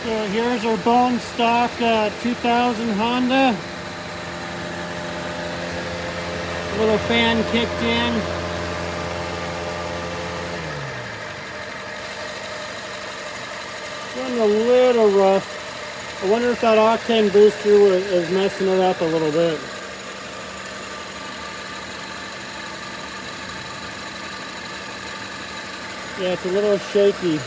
So here's our bone stock 2000 Honda. Little fan kicked in. Running a little rough. I wonder if that octane booster is messing it up a little bit. Yeah, it's a little shaky.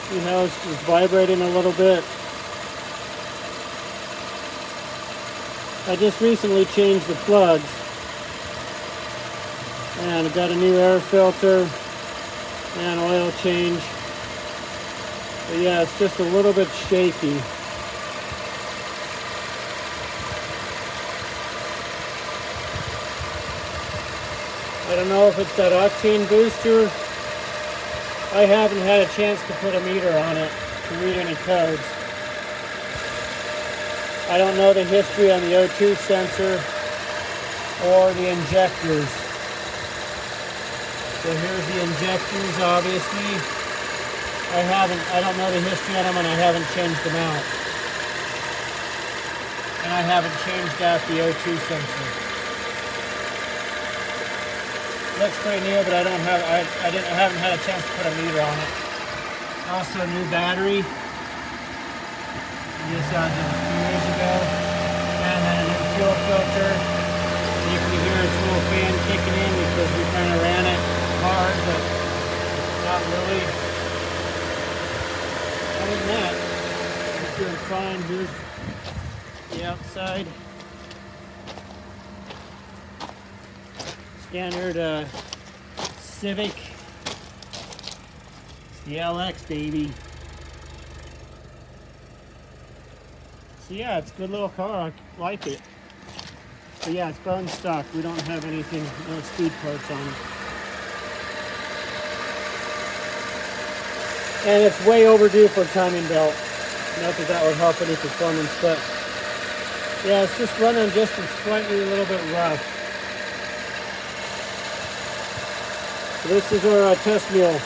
See how it's just vibrating a little bit. I just recently changed the plugs and I got a new air filter and oil change. But yeah, it's just a little bit shaky. I don't know if it's that octane booster. I haven't had a chance to put a meter on it to read any codes. I don't know the history on the O2 sensor or the injectors. So here's the injectors, obviously. I don't know the history on them, and I haven't changed them out. And I haven't changed out the O2 sensor. Looks pretty new, but I haven't had a chance to put a meter on it. Also a new battery. This just a few years ago. And then a new fuel filter. You can hear its little fan kicking in because we kind of ran it hard, but not really. Other than that, it's doing fine. Here's the outside. Standard Civic. It's the LX, baby. So yeah, it's a good little car. I like it. But yeah, it's bone stock. We don't have anything, no speed parts on it. And it's way overdue for a timing belt. Not that that would help any performance, but yeah, it's just running just slightly a little bit rough. So this is our test mule.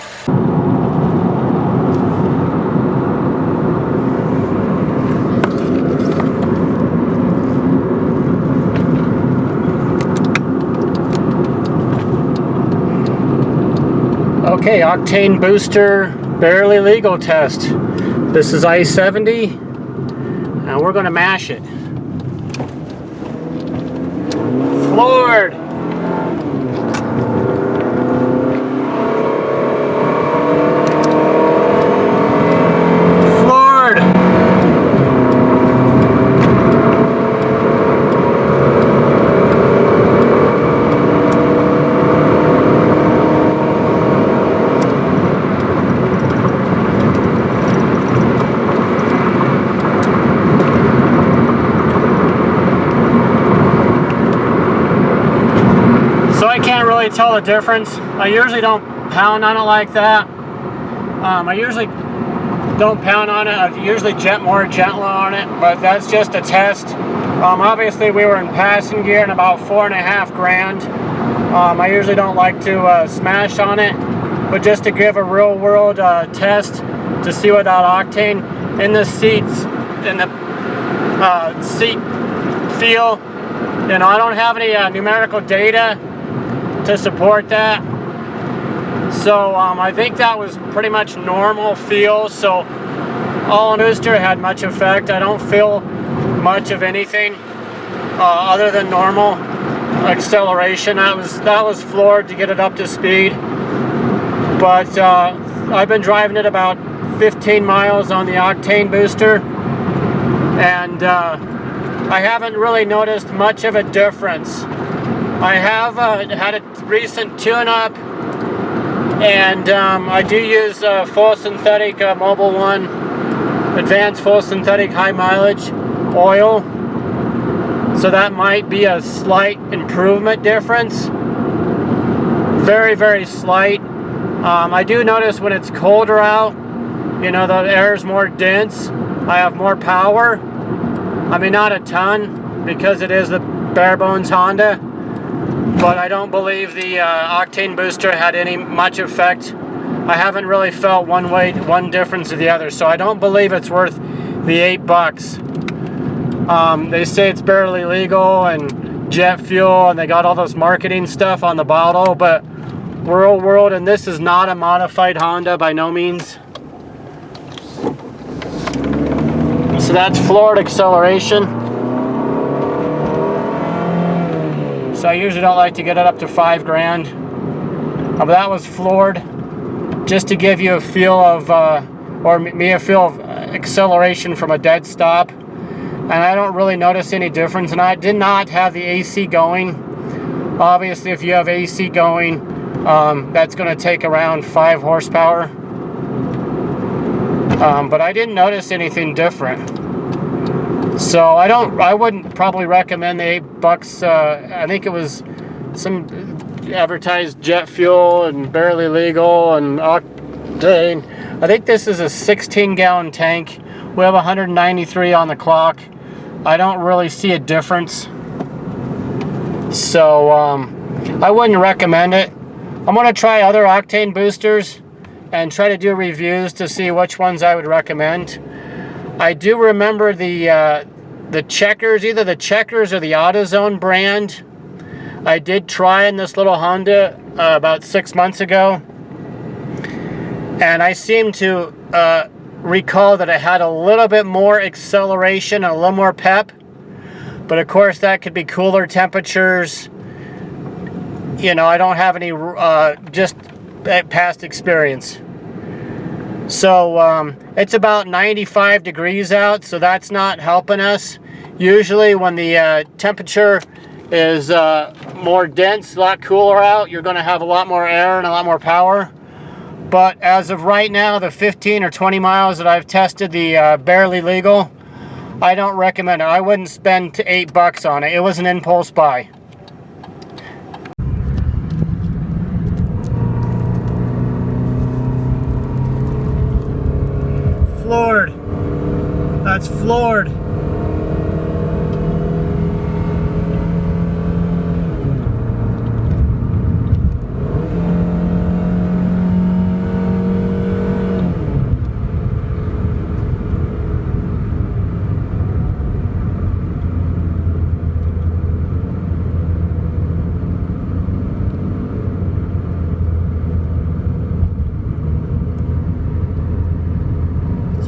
Okay, octane booster, barely legal test. This is I-70, and we're gonna mash it. Floored! Tell the difference. I usually don't pound on it like that. I usually don't pound on it. I usually more gentle on it, but that's just a test. Obviously we were in passing gear and about $4.5 grand. I usually don't like to smash on it, but just to give a real world test to see what that octane in the seats, in the seat feel. You know, I don't have any numerical data to support that, so I think that was pretty much normal feel. So all booster had much effect. I don't feel much of anything other than normal acceleration. That was floored to get it up to speed, but I've been driving it about 15 miles on the octane booster, and I haven't really noticed much of a difference. I have had a recent tune-up, and I do use full synthetic Mobil 1 advanced full synthetic high mileage oil, so that might be a slight improvement difference. Very, very slight. I do notice when it's colder out, you know, the air is more dense. I have more power. I mean, not a ton, because it is the bare bones Honda. but I don't believe the octane booster had any much effect. I haven't really felt one difference or the other, so I don't believe it's worth the $8. They say it's barely legal and jet fuel, and they got all this marketing stuff on the bottle, but real world, and this is not a modified Honda by no means. So that's floored acceleration. So I usually don't like to get it up to 5 grand. But that was floored, just to give you a feel of, or me a feel of acceleration from a dead stop. And I don't really notice any difference. And I did not have the AC going. Obviously, if you have AC going, that's going to take around 5 horsepower. But I didn't notice anything different. So I wouldn't probably recommend the $8. I think it was some advertised jet fuel and barely legal and octane. I think this is a 16-gallon tank. We have 193 on the clock. I don't really see a difference. So I wouldn't recommend it. I'm going to try other octane boosters and try to do reviews to see which ones I would recommend. I do remember the Checkers, either the Checkers or the AutoZone brand. I did try in this little Honda about 6 months ago, and I seem to recall that it had a little bit more acceleration and a little more pep, but of course that could be cooler temperatures. You know, I don't have any just past experience. So it's about 95 degrees out, so that's not helping us. Usually when the temperature is more dense, a lot cooler out, you're going to have a lot more air and a lot more power. But as of right now, the 15 or 20 miles that I've tested the barely legal, I don't recommend it. I wouldn't spend $8 on it. It was an impulse buy. Floored. That's floored.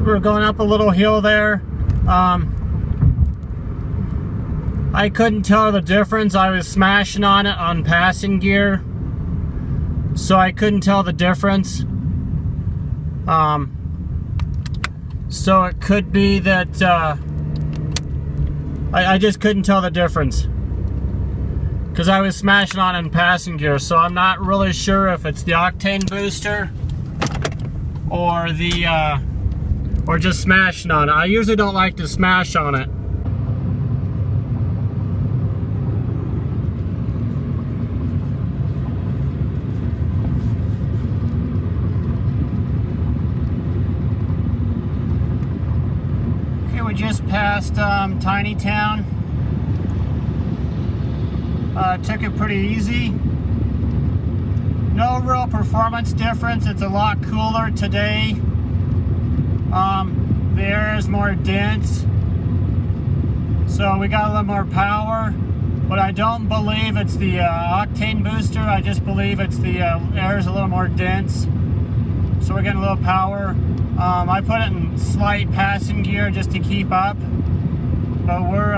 We're going up a little hill there. I couldn't tell the difference. I was smashing on it on passing gear, so I couldn't tell the difference. So it could be that I just couldn't tell the difference because I was smashing on it in passing gear. So I'm not really sure if it's the octane booster or the or just smashing on it. I usually don't like to smash on it. Okay, we just passed Tiny Town. Took it pretty easy. No real performance difference. It's a lot cooler today. The air is more dense, so we got a little more power, but I don't believe it's the octane booster. I just believe it's the air is a little more dense, so we're getting a little power. I put it in slight passing gear just to keep up, but we're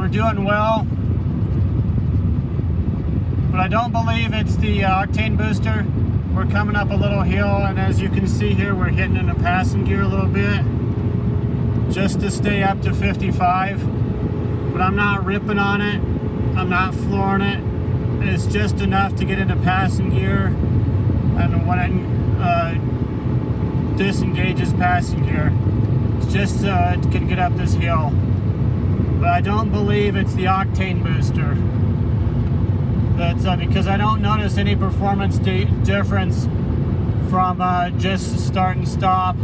doing well. But I don't believe it's the octane booster. We're coming up a little hill, and as you can see here, we're hitting in a passing gear a little bit just to stay up to 55. But I'm not ripping on it. I'm not flooring it. It's just enough to get into passing gear, and when it disengages passing gear, it's just so it can get up this hill. But I don't believe it's the octane booster. That's because I don't notice any performance difference from just start and stop,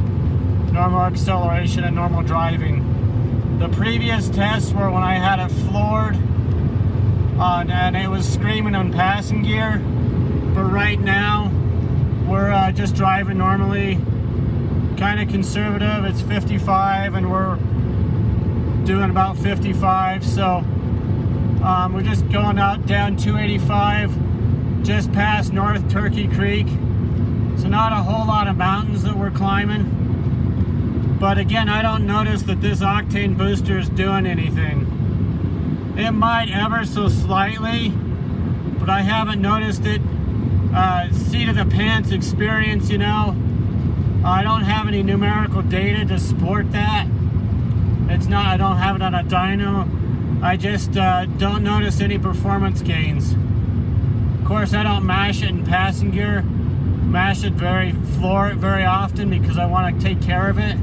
normal acceleration, and normal driving. The previous tests were when I had it floored. and it was screaming on passing gear. But right now, we're just driving normally, kind of conservative. It's 55 and we're doing about 55. So we're just going out down 285, just past North Turkey Creek. So not a whole lot of mountains that we're climbing. But again, I don't notice that this octane booster is doing anything. It might ever so slightly, but I haven't noticed it. Seat of the pants experience, you know, I don't have any numerical data to support that. It's not, I don't have it on a dyno. I just don't notice any performance gains. Of course, I don't mash it in passing gear. Mash it floor it very often because I want to take care of it.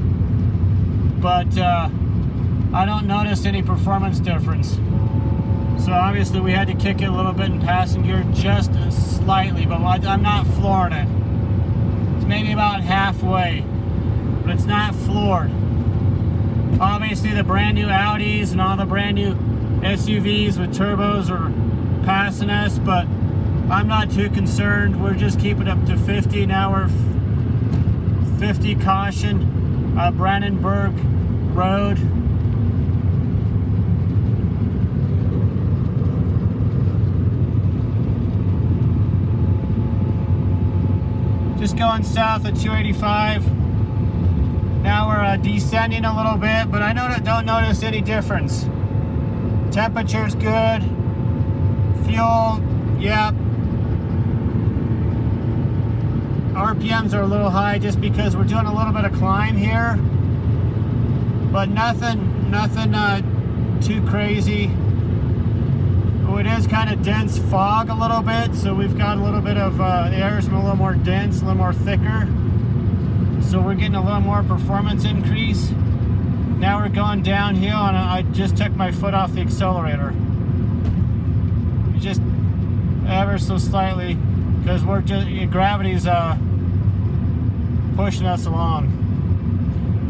But I don't notice any performance difference. So obviously we had to kick it a little bit in passing gear, just slightly, but I'm not flooring it. It's maybe about halfway, but it's not floored. Obviously the brand new Audis and all the brand new SUVs with turbos are passing us, but I'm not too concerned. We're just keeping up to 50. Now we're 50 caution. Brandenburg Road. Just going south at 285. Now we're descending a little bit, but I don't notice any difference. Temperature's good. Fuel, yep. RPMs are a little high just because we're doing a little bit of climb here, but nothing too crazy. Oh, it is kind of dense fog a little bit, so we've got a little bit of air's a little more dense, a little more thicker, so we're getting a little more performance increase. Now we're going downhill, and I just took my foot off the accelerator, just ever so slightly, because we're just gravity's pushing us along.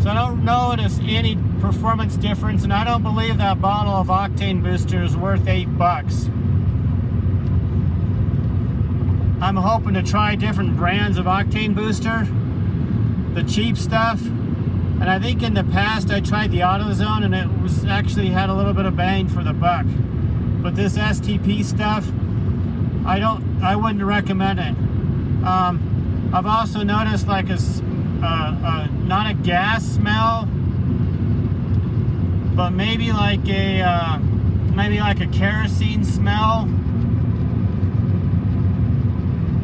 So I don't notice any performance difference, and I don't believe that bottle of octane booster is worth $8. I'm hoping to try different brands of octane booster, the cheap stuff, and I think in the past I tried the AutoZone and it was actually had a little bit of bang for the buck. But this STP stuff, I wouldn't recommend it. I've also noticed like not a gas smell, but maybe like a kerosene smell.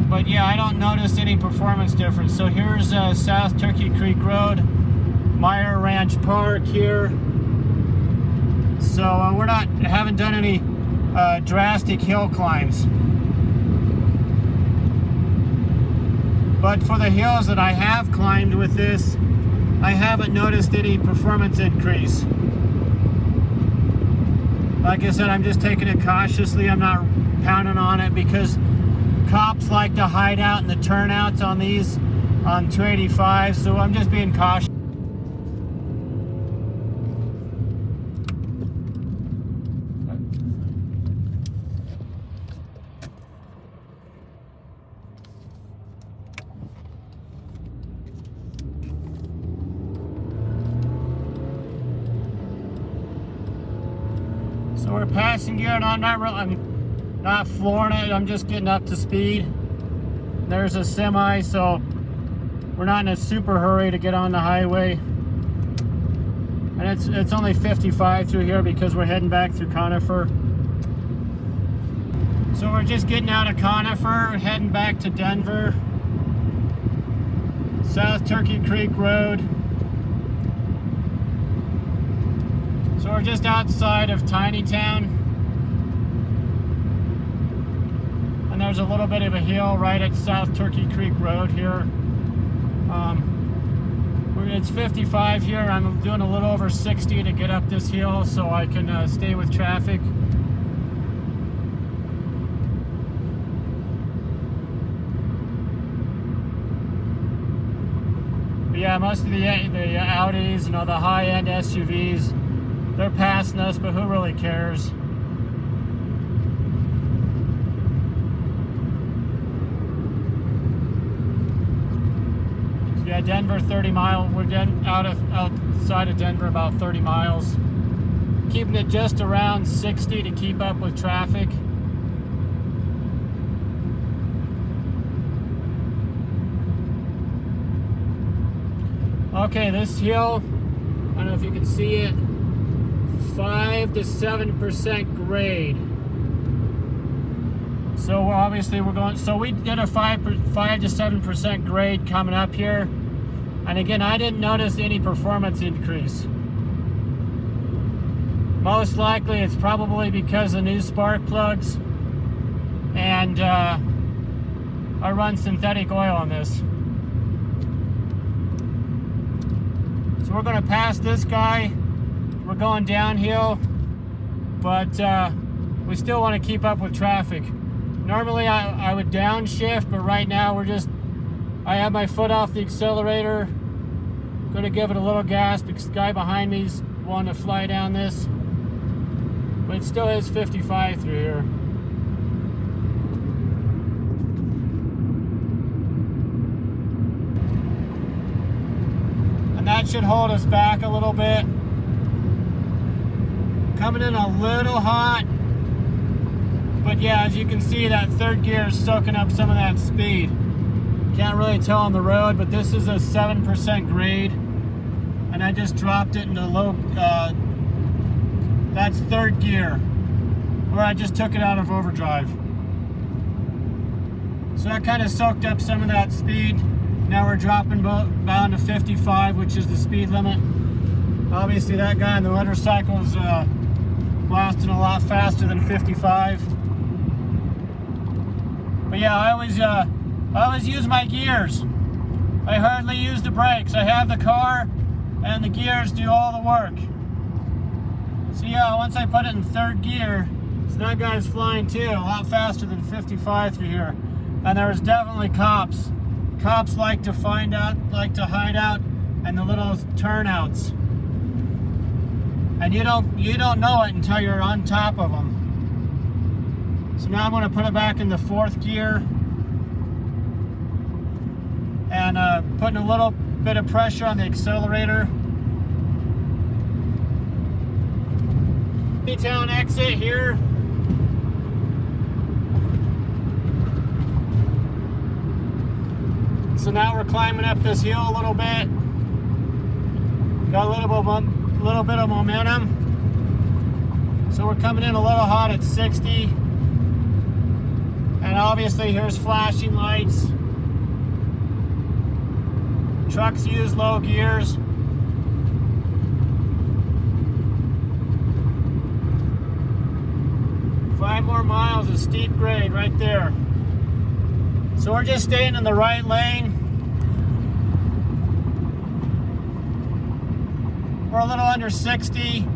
But yeah, I don't notice any performance difference. So here's South Turkey Creek Road, Meyer Ranch Park here. So haven't done any drastic hill climbs. But for the hills that I have climbed with this, I haven't noticed any performance increase. Like I said, I'm just taking it cautiously. I'm not pounding on it because cops like to hide out in the turnouts on these on 285, so I'm just being cautious. So we're passing gear, and I'm not flooring it. I'm just getting up to speed. There's a semi, so we're not in a super hurry to get on the highway. And it's only 55 through here because we're heading back through Conifer. So we're just getting out of Conifer, heading back to Denver. South Turkey Creek Road. So we're just outside of Tiny Town. And there's a little bit of a hill right at South Turkey Creek Road here. It's 55 here. I'm doing a little over 60 to get up this hill so I can stay with traffic. But yeah, most of the Audis and all the high-end SUVs, they're passing us, but who really cares? Yeah, Denver 30 miles. We're outside of Denver about 30 miles. Keeping it just around 60 to keep up with traffic. Okay, this hill, I don't know if you can see it, 5 to 7% grade. So obviously we're going, so we did a 5 to 7% grade coming up here. And again, I didn't notice any performance increase. Most likely it's probably because of new spark plugs. And I run synthetic oil on this. So we're going to pass this guy. We're going downhill, but we still want to keep up with traffic. Normally I would downshift, but right now I have my foot off the accelerator. Going to give it a little gas because the guy behind me's wanting to fly down this. But it still is 55 through here. And that should hold us back a little bit. Coming in a little hot. But yeah, as you can see, that third gear is soaking up some of that speed. Can't really tell on the road, but this is a 7% grade. And I just dropped it into low, that's third gear, where I just took it out of overdrive. So that kind of soaked up some of that speed. Now we're dropping down to 55, which is the speed limit. Obviously that guy on the motorcycle is blasting a lot faster than 55. But yeah, I always use my gears. I hardly use the brakes. I have the car and the gears do all the work. So yeah, once I put it in third gear, so that guy's flying too, a lot faster than 55 through here. And there's definitely cops. Cops like to hide out in the little turnouts. And you don't know it until you're on top of them. So now I'm going to put it back in the fourth gear. And putting a little bit of pressure on the accelerator. Town exit here. So now we're climbing up this hill a little bit. Got a little bit of momentum. So we're coming in a little hot at 60. And obviously here's flashing lights. Trucks use low gears. Five more miles of steep grade right there. So we're just staying in the right lane. We're a little under 60,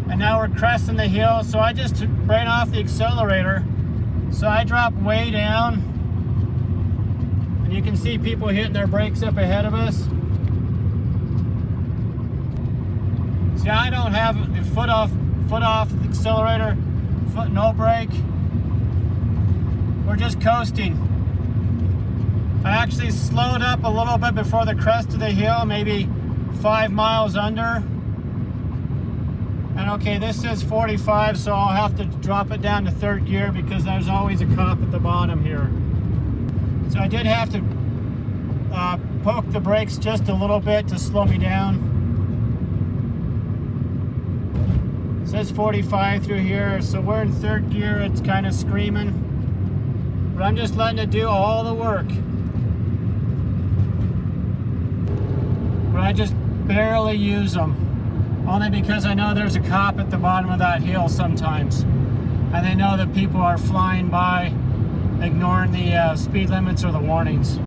and now we're cresting the hill. So I just ran off the accelerator. So I dropped way down. And you can see people hitting their brakes up ahead of us. See, I don't have the foot off the accelerator. Foot no brake. We're just coasting. I actually slowed up a little bit before the crest of the hill, maybe 5 miles under. And okay, this says 45, so I'll have to drop it down to third gear because there's always a cop at the bottom here. So I did have to poke the brakes just a little bit to slow me down. It says 45 through here, so we're in third gear. It's kind of screaming, but I'm just letting it do all the work. But I just barely use them, only because I know there's a cop at the bottom of that hill sometimes, and they know that people are flying by ignoring the speed limits or the warnings.